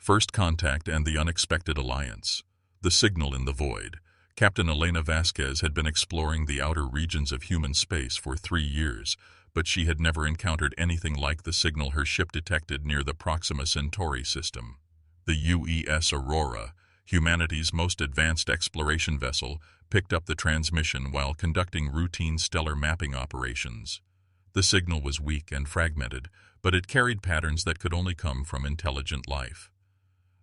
First Contact and the Unexpected Alliance. The Signal in the Void. Captain Elena Vasquez had been exploring the outer regions of human space for 3 years, but she had never encountered anything like the signal her ship detected near the Proxima Centauri system. The UES Aurora, humanity's most advanced exploration vessel, picked up the transmission while conducting routine stellar mapping operations. The signal was weak and fragmented, but it carried patterns that could only come from intelligent life.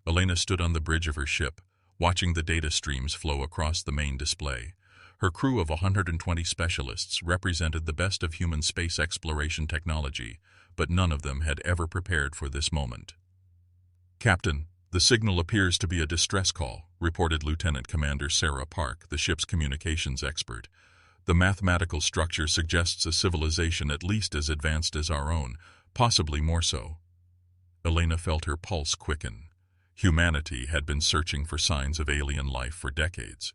Elena stood on the bridge of her ship, watching the data streams flow across the main display. Her crew of 120 specialists represented the best of human space exploration technology, but none of them had ever prepared for this moment. "Captain, the signal appears to be a distress call," reported Lieutenant Commander Sarah Park, the ship's communications expert. "The mathematical structure suggests a civilization at least as advanced as our own, possibly more so." Elena felt her pulse quicken. Humanity had been searching for signs of alien life for decades.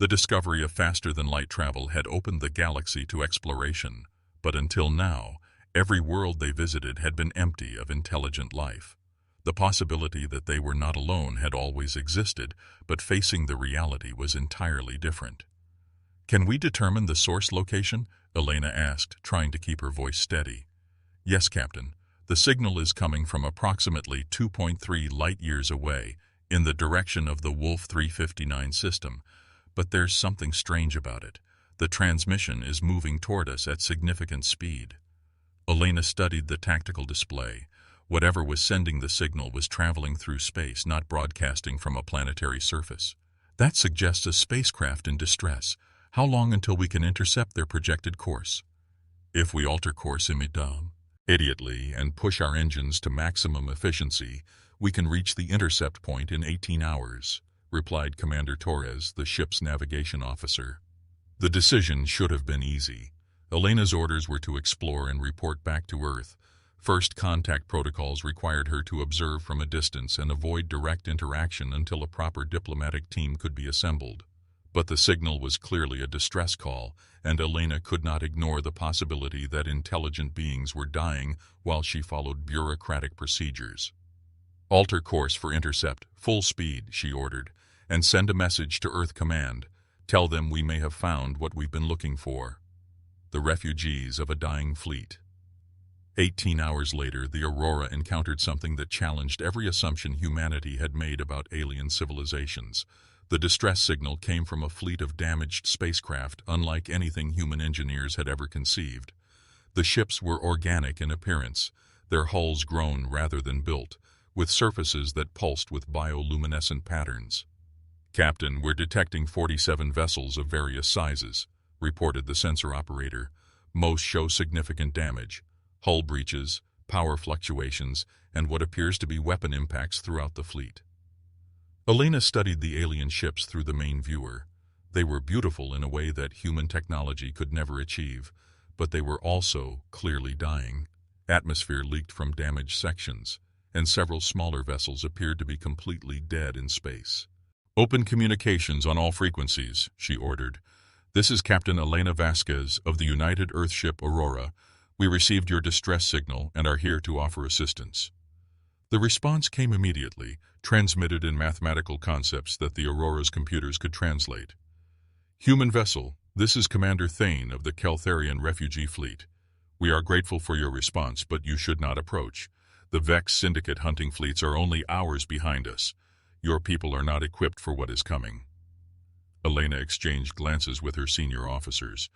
The discovery of faster-than-light travel had opened the galaxy to exploration, but until now, every world they visited had been empty of intelligent life. The possibility that they were not alone had always existed, but facing the reality was entirely different. "Can we determine the source location?" Elena asked, trying to keep her voice steady. "Yes, Captain. The signal is coming from approximately 2.3 light-years away, in the direction of the Wolf 359 system. But there's something strange about it. The transmission is moving toward us at significant speed." Elena studied the tactical display. Whatever was sending the signal was traveling through space, not broadcasting from a planetary surface. "That suggests a spacecraft in distress. How long until we can intercept their projected course?" "If we alter course immediately and push our engines to maximum efficiency, we can reach the intercept point in 18 hours, replied Commander Torres, the ship's navigation officer. The decision should have been easy. Elena's orders were to explore and report back to Earth. First Contact protocols required her to observe from a distance and avoid direct interaction until a proper diplomatic team could be assembled. But the signal was clearly a distress call, and Elena could not ignore the possibility that intelligent beings were dying while she followed bureaucratic procedures. "Alter course for intercept, full speed," she ordered, "and send a message to Earth Command. Tell them we may have found what we've been looking for. The refugees of a dying fleet." 18 hours later, the Aurora encountered something that challenged every assumption humanity had made about alien civilizations. The distress signal came from a fleet of damaged spacecraft unlike anything human engineers had ever conceived. The ships were organic in appearance, their hulls grown rather than built, with surfaces that pulsed with bioluminescent patterns. "Captain, we're detecting 47 vessels of various sizes," reported the sensor operator. "Most show significant damage, hull breaches, power fluctuations, and what appears to be weapon impacts throughout the fleet." Elena studied the alien ships through the main viewer. They were beautiful in a way that human technology could never achieve, but they were also clearly dying. Atmosphere leaked from damaged sections, and several smaller vessels appeared to be completely dead in space. "Open communications on all frequencies," she ordered. "This is Captain Elena Vasquez of the United Earthship Aurora. We received your distress signal and are here to offer assistance." The response came immediately, transmitted in mathematical concepts that the Aurora's computers could translate. "Human vessel, this is Commander Thane of the Keltharian refugee fleet. We are grateful for your response, but you should not approach. The Vex Syndicate hunting fleets are only hours behind us. Your people are not equipped for what is coming." Elena exchanged glances with her senior officers.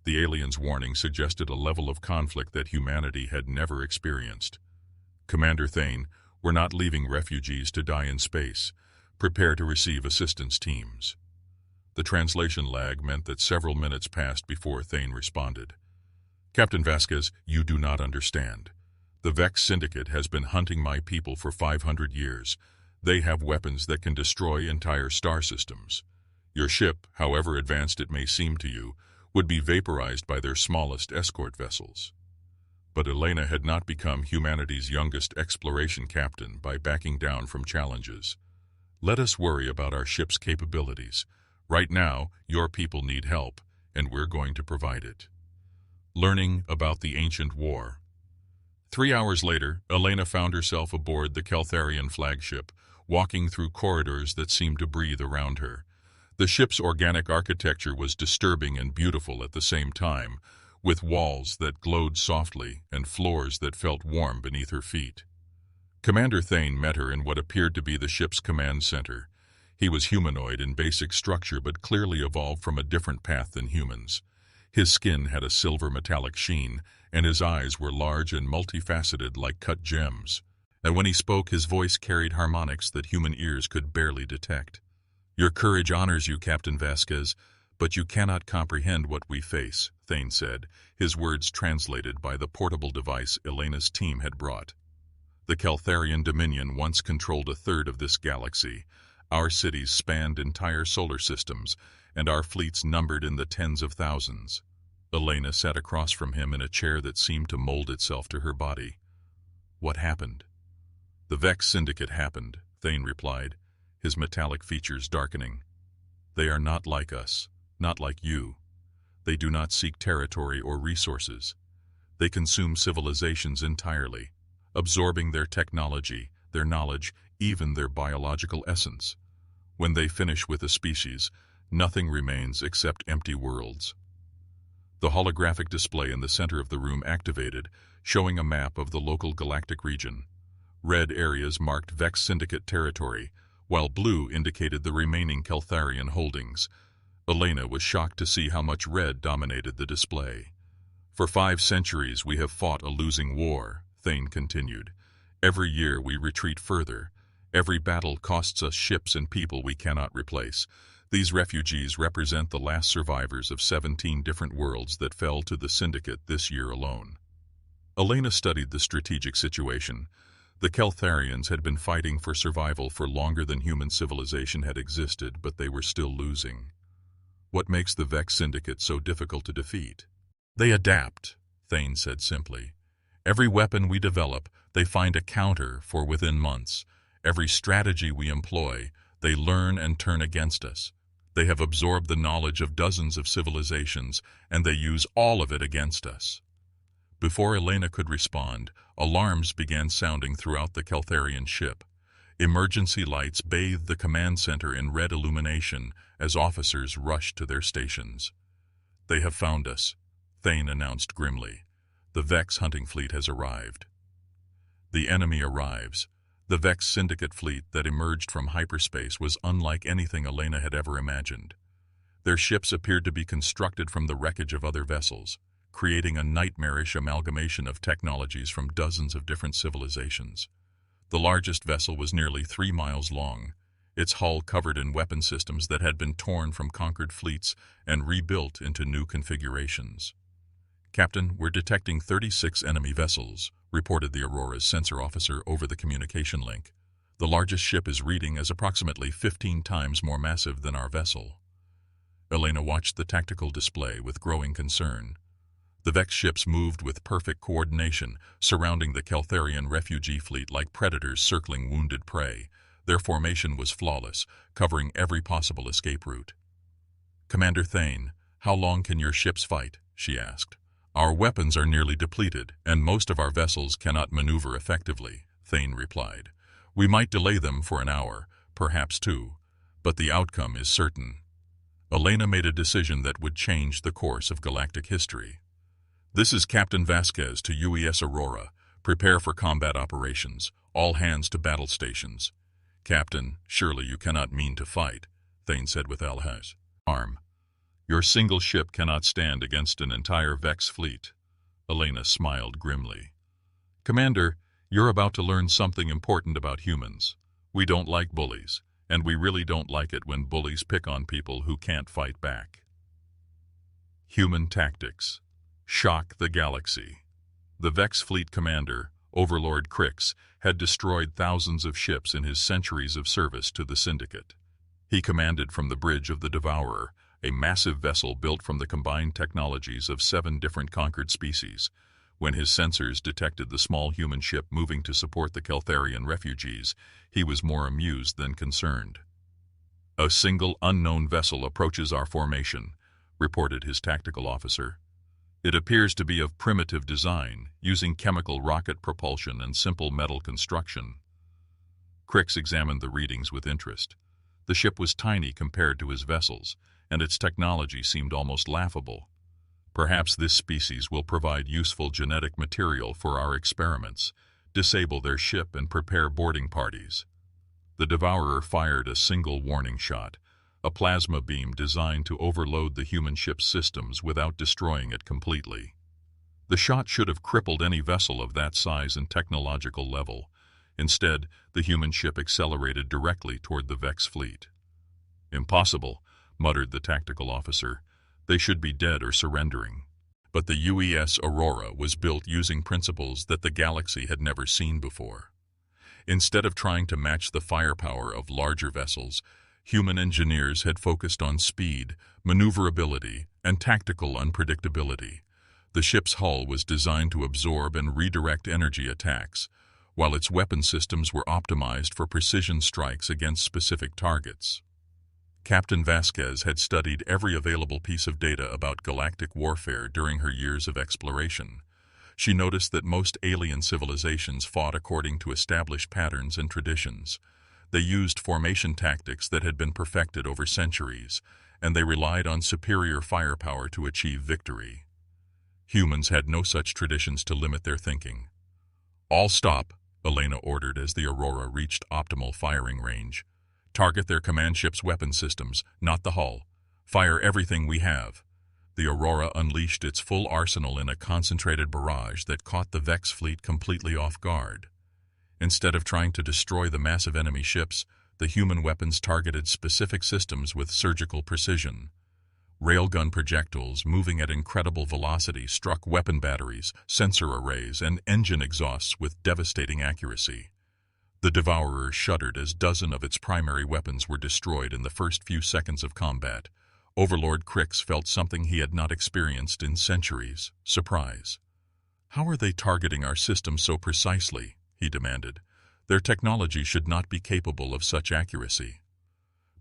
The aliens' warning suggested a level of conflict that humanity had never experienced. "Commander Thane, we're not leaving refugees to die in space. Prepare to receive assistance teams." The translation lag meant that several minutes passed before Thane responded. "Captain Vasquez, you do not understand. The Vex Syndicate has been hunting my people for 500 years. They have weapons that can destroy entire star systems. Your ship, however advanced it may seem to you, would be vaporized by their smallest escort vessels." But Elena had not become humanity's youngest exploration captain by backing down from challenges. "Let us worry about our ship's capabilities. Right now, your people need help, and we're going to provide it." Learning about the ancient war. 3 hours later, Elena found herself aboard the Keltharian flagship, walking through corridors that seemed to breathe around her. The ship's organic architecture was disturbing and beautiful at the same time, with walls that glowed softly and floors that felt warm beneath her feet. Commander Thane met her in what appeared to be the ship's command center. He was humanoid in basic structure but clearly evolved from a different path than humans. His skin had a silver metallic sheen, and his eyes were large and multifaceted like cut gems. And when he spoke, his voice carried harmonics that human ears could barely detect. "Your courage honors you, Captain Vasquez, but you cannot comprehend what we face," Thane said, his words translated by the portable device Elena's team had brought. "The Caltharian Dominion once controlled a third of this galaxy. Our cities spanned entire solar systems, and our fleets numbered in the tens of thousands." Elena sat across from him in a chair that seemed to mold itself to her body. "What happened?" "The Vex Syndicate happened," Thane replied, his metallic features darkening. "They are not like us, not like you. They do not seek territory or resources. They consume civilizations entirely, absorbing their technology, their knowledge, even their biological essence. When they finish with a species, nothing remains except empty worlds." The holographic display in the center of the room activated, showing a map of the local galactic region. Red areas marked Vex Syndicate territory, while blue indicated the remaining Caltharian holdings. Elena was shocked to see how much red dominated the display. "For 5 centuries we have fought a losing war," Thane continued. "Every year we retreat further. Every battle costs us ships and people we cannot replace. These refugees represent the last survivors of 17 different worlds that fell to the Syndicate this year alone." Elena studied the strategic situation. The Caltharians had been fighting for survival for longer than human civilization had existed, but they were still losing. "What makes the Vex Syndicate so difficult to defeat?" "They adapt," Thane said simply. "Every weapon we develop, they find a counter for within months. Every strategy we employ, they learn and turn against us. They have absorbed the knowledge of dozens of civilizations, and they use all of it against us." Before Elena could respond, alarms began sounding throughout the Caltharian ship. Emergency lights bathed the command center in red illumination as officers rushed to their stations. "They have found us," Thane announced grimly. "The Vex hunting fleet has arrived." The enemy arrives. The Vex Syndicate fleet that emerged from hyperspace was unlike anything Elena had ever imagined. Their ships appeared to be constructed from the wreckage of other vessels, creating a nightmarish amalgamation of technologies from dozens of different civilizations. The largest vessel was nearly 3 miles long, its hull covered in weapon systems that had been torn from conquered fleets and rebuilt into new configurations. "Captain, we're detecting 36 enemy vessels," reported the Aurora's sensor officer over the communication link. "The largest ship is reading as approximately 15 times more massive than our vessel." Elena watched the tactical display with growing concern. The Vex ships moved with perfect coordination, surrounding the Caltharian refugee fleet like predators circling wounded prey. Their formation was flawless, covering every possible escape route. "Commander Thane, how long can your ships fight?" she asked. "Our weapons are nearly depleted, and most of our vessels cannot maneuver effectively," Thane replied. "We might delay them for an hour, perhaps 2, but the outcome is certain." Elena made a decision that would change the course of galactic history. "This is Captain Vasquez to UES Aurora. Prepare for combat operations. All hands to battle stations." "Captain, surely you cannot mean to fight," Thane said with alarm. "Your single ship cannot stand against an entire Vex fleet." Elena smiled grimly. "Commander, you're about to learn something important about humans. We don't like bullies, and we really don't like it when bullies pick on people who can't fight back." Human tactics. Shock the galaxy. The Vex fleet commander, Overlord Crix, had destroyed thousands of ships in his centuries of service to the Syndicate. He commanded from the bridge of the Devourer, a massive vessel built from the combined technologies of 7 different conquered species. When his sensors detected the small human ship moving to support the Caltharian refugees, he was more amused than concerned. "A single unknown vessel approaches our formation," reported his tactical officer. "It appears to be of primitive design, using chemical rocket propulsion and simple metal construction." Crix examined the readings with interest. The ship was tiny compared to his vessels, and its technology seemed almost laughable. Perhaps this species will provide useful genetic material for our experiments, disable their ship and prepare boarding parties. The Devourer fired a single warning shot, a plasma beam designed to overload the human ship's systems without destroying it completely. The shot should have crippled any vessel of that size and technological level. Instead, the human ship accelerated directly toward the Vex fleet. "Impossible," muttered the tactical officer. "They should be dead or surrendering." But the UES Aurora was built using principles that the galaxy had never seen before. Instead of trying to match the firepower of larger vessels, human engineers had focused on speed, maneuverability, and tactical unpredictability. The ship's hull was designed to absorb and redirect energy attacks, while its weapon systems were optimized for precision strikes against specific targets. Captain Vasquez had studied every available piece of data about galactic warfare during her years of exploration. She noticed that most alien civilizations fought according to established patterns and traditions. They used formation tactics that had been perfected over centuries, and they relied on superior firepower to achieve victory. Humans had no such traditions to limit their thinking. "All stop," Elena ordered as the Aurora reached optimal firing range. "Target their command ship's weapon systems, not the hull. Fire everything we have." The Aurora unleashed its full arsenal in a concentrated barrage that caught the Vex fleet completely off guard. Instead of trying to destroy the massive enemy ships, the human weapons targeted specific systems with surgical precision. Railgun projectiles moving at incredible velocity struck weapon batteries, sensor arrays, and engine exhausts with devastating accuracy. The Devourer shuddered as dozens of its primary weapons were destroyed in the first few seconds of combat. Overlord Crix felt something he had not experienced in centuries: surprise. "How are they targeting our system so precisely?" he demanded. "Their technology should not be capable of such accuracy."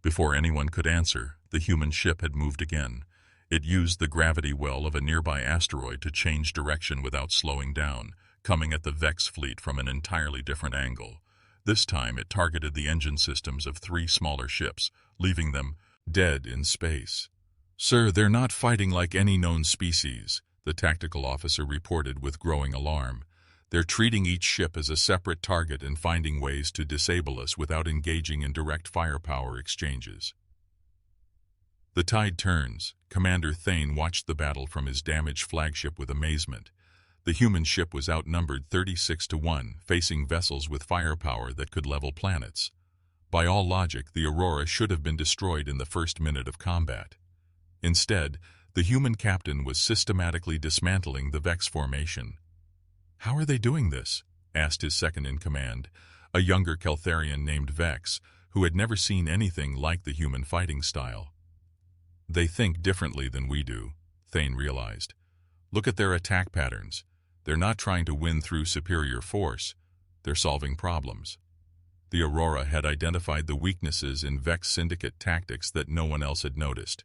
Before anyone could answer, the human ship had moved again. It used the gravity well of a nearby asteroid to change direction without slowing down, coming at the Vex fleet from an entirely different angle. This time it targeted the engine systems of 3 smaller ships, leaving them dead in space. "Sir, they're not fighting like any known species," the tactical officer reported with growing alarm. "They're treating each ship as a separate target and finding ways to disable us without engaging in direct firepower exchanges." The tide turns. Commander Thane watched the battle from his damaged flagship with amazement. The human ship was outnumbered 36-1, facing vessels with firepower that could level planets. By all logic, the Aurora should have been destroyed in the first minute of combat. Instead, the human captain was systematically dismantling the Vex formation. "How are they doing this?" asked his second-in-command, a younger Keltharian named Vex, who had never seen anything like the human fighting style. "They think differently than we do," Thane realized. "Look at their attack patterns. They're not trying to win through superior force. They're solving problems." The Aurora had identified the weaknesses in Vex Syndicate tactics that no one else had noticed.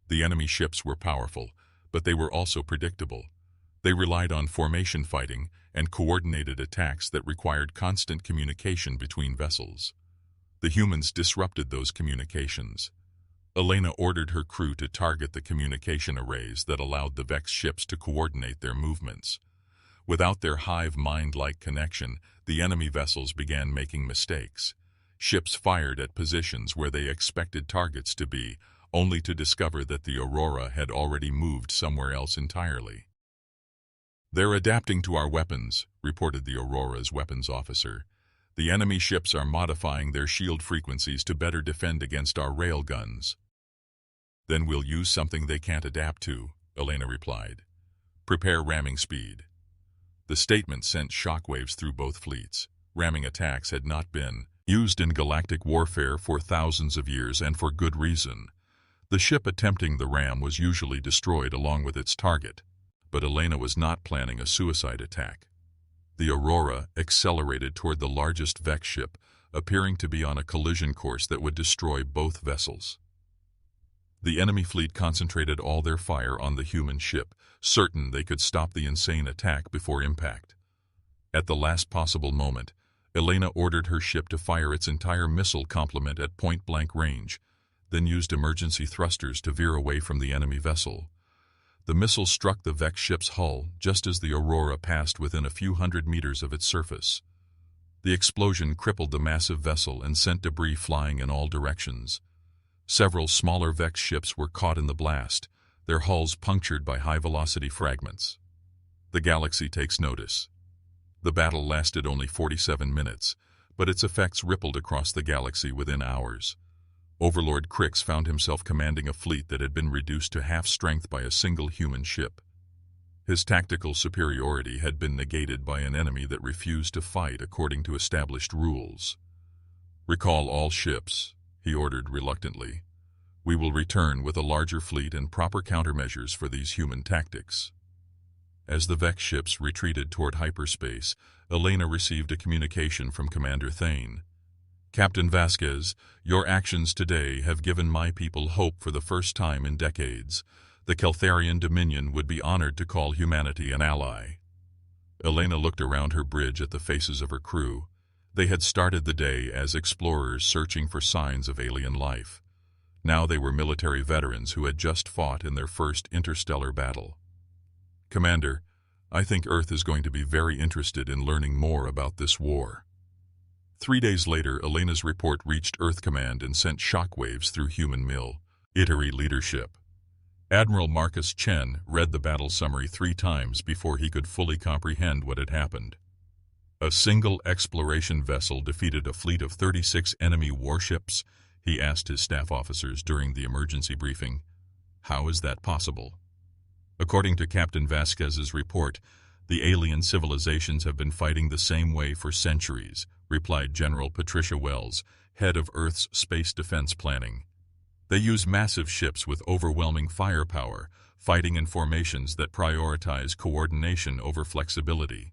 The enemy ships were powerful, but they were also predictable. They relied on formation fighting and coordinated attacks that required constant communication between vessels. The humans disrupted those communications. Elena ordered her crew to target the communication arrays that allowed the Vex ships to coordinate their movements. Without their hive mind-like connection, the enemy vessels began making mistakes. Ships fired at positions where they expected targets to be, only to discover that the Aurora had already moved somewhere else entirely. "They're adapting to our weapons," reported the Aurora's weapons officer. "The enemy ships are modifying their shield frequencies to better defend against our rail guns." "Then we'll use something they can't adapt to," Elena replied. "Prepare ramming speed." The statement sent shockwaves through both fleets. Ramming attacks had not been used in galactic warfare for thousands of years, and for good reason. The ship attempting the ram was usually destroyed along with its target. But Elena was not planning a suicide attack. The Aurora accelerated toward the largest Vex ship, appearing to be on a collision course that would destroy both vessels. The enemy fleet concentrated all their fire on the human ship, certain they could stop the insane attack before impact. At the last possible moment, Elena ordered her ship to fire its entire missile complement at point-blank range, then used emergency thrusters to veer away from the enemy vessel. The missile struck the Vex ship's hull just as the Aurora passed within a few hundred meters of its surface. The explosion crippled the massive vessel and sent debris flying in all directions. Several smaller Vex ships were caught in the blast, their hulls punctured by high-velocity fragments. The galaxy takes notice. The battle lasted only 47 minutes, but its effects rippled across the galaxy within hours. Overlord Crix found himself commanding a fleet that had been reduced to half strength by a single human ship. His tactical superiority had been negated by an enemy that refused to fight according to established rules. "Recall all ships," he ordered reluctantly. "We will return with a larger fleet and proper countermeasures for these human tactics." As the Vex ships retreated toward hyperspace, Elena received a communication from Commander Thane. "Captain Vasquez, your actions today have given my people hope for the first time in decades. The Keltharian Dominion would be honored to call humanity an ally." Elena looked around her bridge at the faces of her crew. They had started the day as explorers searching for signs of alien life. Now they were military veterans who had just fought in their first interstellar battle. "Commander, I think Earth is going to be very interested in learning more about this war." 3 days later, Elena's report reached Earth Command and sent shockwaves through human military leadership. Admiral Marcus Chen read the battle summary 3 times before he could fully comprehend what had happened. "A single exploration vessel defeated a fleet of 36 enemy warships?" he asked his staff officers during the emergency briefing. "How is that possible?" "According to Captain Vasquez's report, the alien civilizations have been fighting the same way for centuries," replied General Patricia Wells, head of Earth's space defense planning. "They use massive ships with overwhelming firepower, fighting in formations that prioritize coordination over flexibility."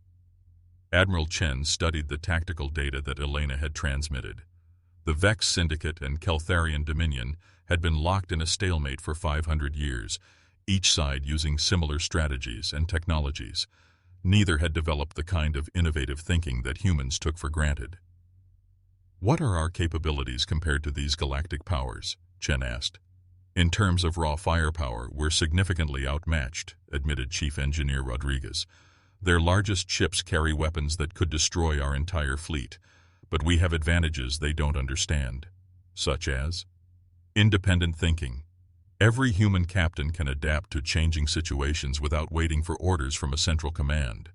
Admiral Chen studied the tactical data that Elena had transmitted. The Vex Syndicate and Keltharian Dominion had been locked in a stalemate for 500 years, each side using similar strategies and technologies. Neither had developed the kind of innovative thinking that humans took for granted. "What are our capabilities compared to these galactic powers?" Chen asked. "In terms of raw firepower, we're significantly outmatched," admitted Chief Engineer Rodriguez. "Their largest ships carry weapons that could destroy our entire fleet, but we have advantages they don't understand." "Such as?" "Independent thinking. Every human captain can adapt to changing situations without waiting for orders from a central command.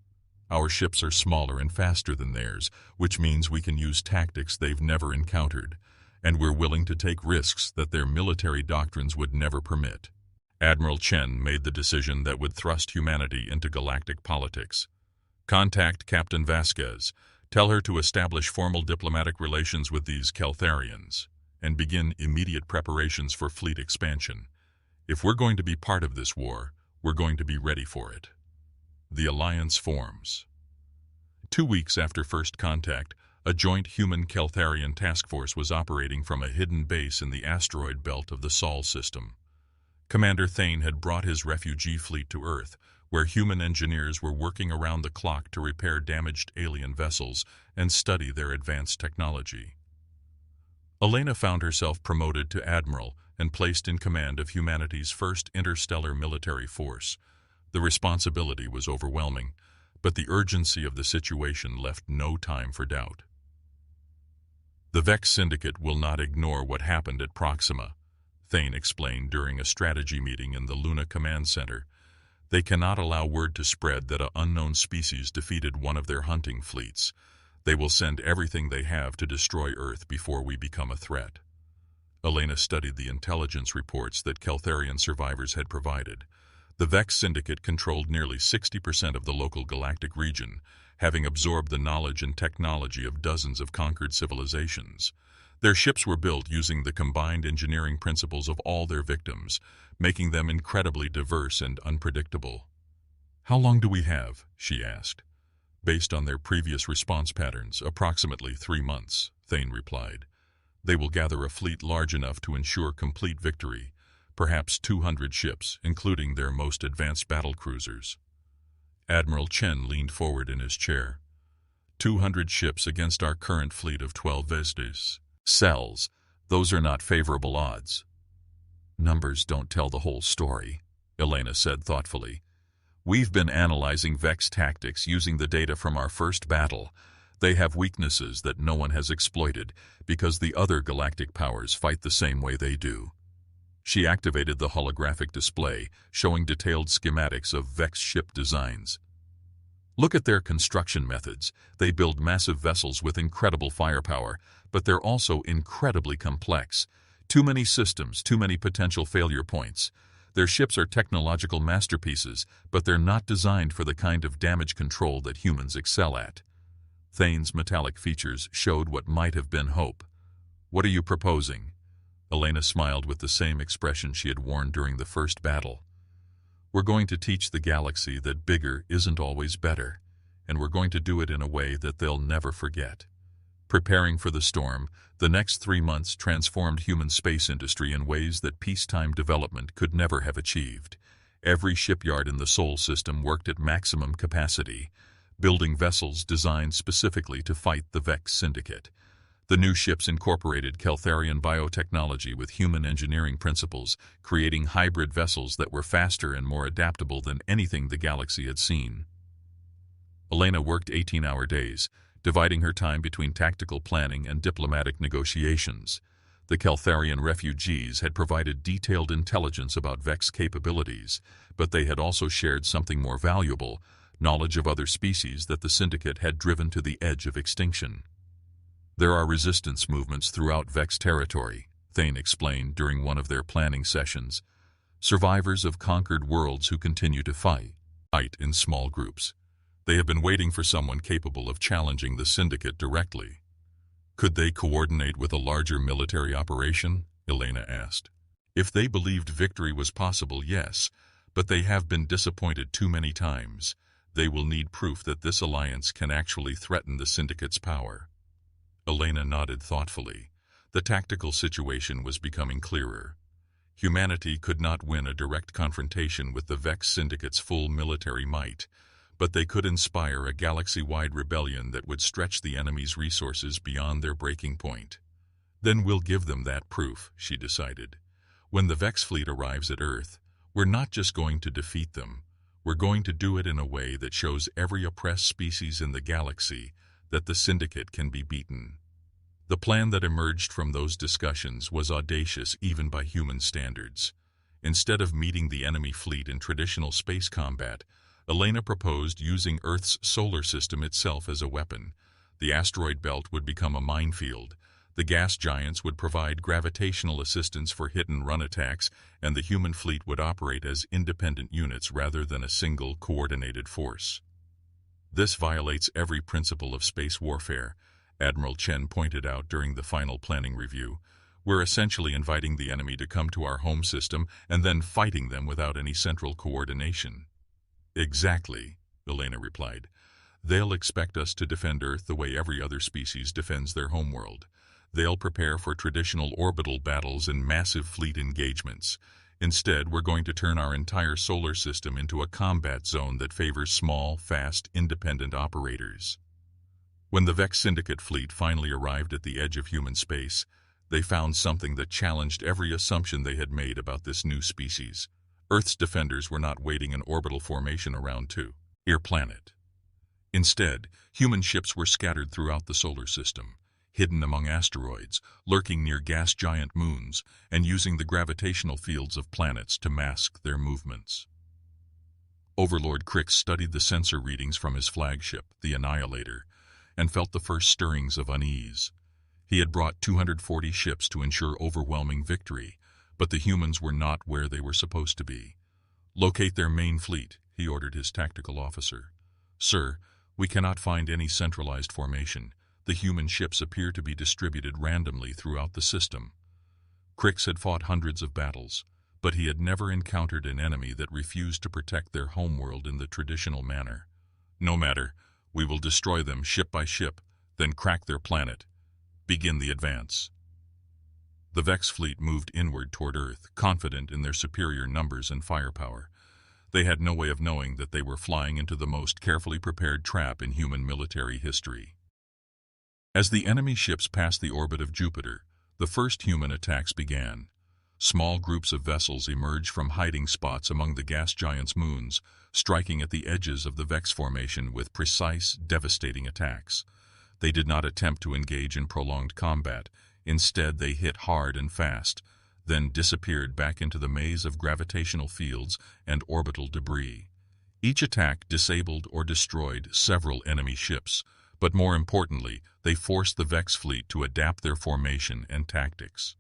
Our ships are smaller and faster than theirs, which means we can use tactics they've never encountered, and we're willing to take risks that their military doctrines would never permit." Admiral Chen made the decision that would thrust humanity into galactic politics. "Contact Captain Vasquez. Tell her to establish formal diplomatic relations with these Keltharians, and begin immediate preparations for fleet expansion. If we're going to be part of this war, we're going to be ready for it." The alliance forms. 2 weeks after first contact, a joint human-Keltharian task force was operating from a hidden base in the asteroid belt of the Sol system. Commander Thane had brought his refugee fleet to Earth, where human engineers were working around the clock to repair damaged alien vessels and study their advanced technology. Elena found herself promoted to admiral and placed in command of humanity's first interstellar military force. The responsibility was overwhelming, but the urgency of the situation left no time for doubt. "The Vex Syndicate will not ignore what happened at Proxima," Thane explained during a strategy meeting in the Luna Command Center. "They cannot allow word to spread that an unknown species defeated one of their hunting fleets. They will send everything they have to destroy Earth before we become a threat." Elena studied the intelligence reports that Keltharian survivors had provided. The Vex Syndicate controlled nearly 60% of the local galactic region, having absorbed the knowledge and technology of dozens of conquered civilizations. Their ships were built using the combined engineering principles of all their victims, making them incredibly diverse and unpredictable. "How long do we have?" she asked. "Based on their previous response patterns, approximately 3 months, Thane replied. "They will gather a fleet large enough to ensure complete victory, perhaps 200 ships, including their most advanced battlecruisers." Admiral Chen leaned forward in his chair. 200 ships against our current fleet of 12 Vestas. Cells. Those are not favorable odds. Numbers don't tell the whole story, Elena said thoughtfully. We've been analyzing Vex tactics using the data from our first battle. They have weaknesses that no one has exploited because the other galactic powers fight the same way they do. She activated the holographic display, showing detailed schematics of Vex ship designs. Look at their construction methods. They build massive vessels with incredible firepower, but they're also incredibly complex. Too many systems, too many potential failure points. Their ships are technological masterpieces, but they're not designed for the kind of damage control that humans excel at. Thane's metallic features showed what might have been hope. What are you proposing? Elena smiled with the same expression she had worn during the first battle. We're going to teach the galaxy that bigger isn't always better, and we're going to do it in a way that they'll never forget. Preparing for the storm, the next 3 months transformed human space industry in ways that peacetime development could never have achieved. Every shipyard in the Sol system worked at maximum capacity, building vessels designed specifically to fight the Vex Syndicate. The new ships incorporated Keltharian biotechnology with human engineering principles, creating hybrid vessels that were faster and more adaptable than anything the galaxy had seen. Elena worked 18-hour days, dividing her time between tactical planning and diplomatic negotiations. The Keltharian refugees had provided detailed intelligence about Vex capabilities, but they had also shared something more valuable, knowledge of other species that the Syndicate had driven to the edge of extinction. There are resistance movements throughout Vex territory, Thane explained during one of their planning sessions. Survivors of conquered worlds who continue to fight in small groups. They have been waiting for someone capable of challenging the Syndicate directly. Could they coordinate with a larger military operation? Elena asked. If they believed victory was possible, yes, but they have been disappointed too many times. They will need proof that this alliance can actually threaten the Syndicate's power. Elena nodded thoughtfully. The tactical situation was becoming clearer. Humanity could not win a direct confrontation with the Vex Syndicate's full military might, but they could inspire a galaxy-wide rebellion that would stretch the enemy's resources beyond their breaking point. Then we'll give them that proof, she decided. When the Vex fleet arrives at Earth, we're not just going to defeat them. We're going to do it in a way that shows every oppressed species in the galaxy that the Syndicate can be beaten. The plan that emerged from those discussions was audacious even by human standards. Instead of meeting the enemy fleet in traditional space combat, Elena proposed using Earth's solar system itself as a weapon. The asteroid belt would become a minefield. The gas giants would provide gravitational assistance for hit-and-run attacks, and the human fleet would operate as independent units rather than a single coordinated force. This violates every principle of space warfare, Admiral Chen pointed out during the final planning review. We're essentially inviting the enemy to come to our home system and then fighting them without any central coordination. Exactly, Elena replied. They'll expect us to defend Earth the way every other species defends their homeworld. They'll prepare for traditional orbital battles and massive fleet engagements. Instead, we're going to turn our entire solar system into a combat zone that favors small, fast, independent operators. When the Vex Syndicate fleet finally arrived at the edge of human space, they found something that challenged every assumption they had made about this new species. Earth's defenders were not waiting in orbital formation around their planet. Instead, human ships were scattered throughout the solar system, hidden among asteroids, lurking near gas giant moons, and using the gravitational fields of planets to mask their movements. Overlord Crix studied the sensor readings from his flagship, the Annihilator, and felt the first stirrings of unease. He had brought 240 ships to ensure overwhelming victory, but the humans were not where they were supposed to be. Locate their main fleet, he ordered his tactical officer. Sir, we cannot find any centralized formation. The human ships appear to be distributed randomly throughout the system. Crix had fought hundreds of battles, but he had never encountered an enemy that refused to protect their homeworld in the traditional manner. No matter, we will destroy them ship by ship, then crack their planet. Begin the advance. The Vex fleet moved inward toward Earth, confident in their superior numbers and firepower. They had no way of knowing that they were flying into the most carefully prepared trap in human military history. As the enemy ships passed the orbit of Jupiter, the first human attacks began. Small groups of vessels emerged from hiding spots among the gas giant's moons, striking at the edges of the Vex formation with precise, devastating attacks. They did not attempt to engage in prolonged combat. Instead, they hit hard and fast, then disappeared back into the maze of gravitational fields and orbital debris. Each attack disabled or destroyed several enemy ships, but more importantly, they forced the Vex fleet to adapt their formation and tactics.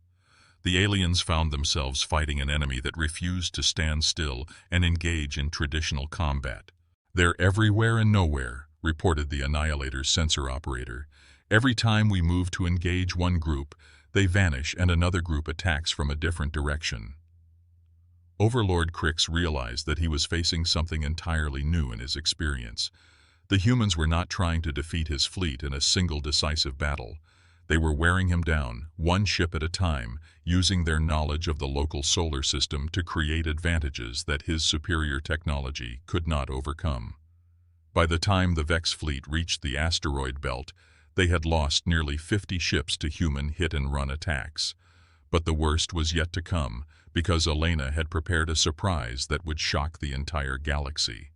The aliens found themselves fighting an enemy that refused to stand still and engage in traditional combat. "They're everywhere and nowhere," reported the Annihilator's sensor operator. "Every time we move to engage one group, they vanish and another group attacks from a different direction." Overlord Crix realized that he was facing something entirely new in his experience. The humans were not trying to defeat his fleet in a single decisive battle. They were wearing him down, one ship at a time, using their knowledge of the local solar system to create advantages that his superior technology could not overcome. By the time the Vex fleet reached the asteroid belt, they had lost nearly 50 ships to human hit-and-run attacks. But the worst was yet to come, because Elena had prepared a surprise that would shock the entire galaxy.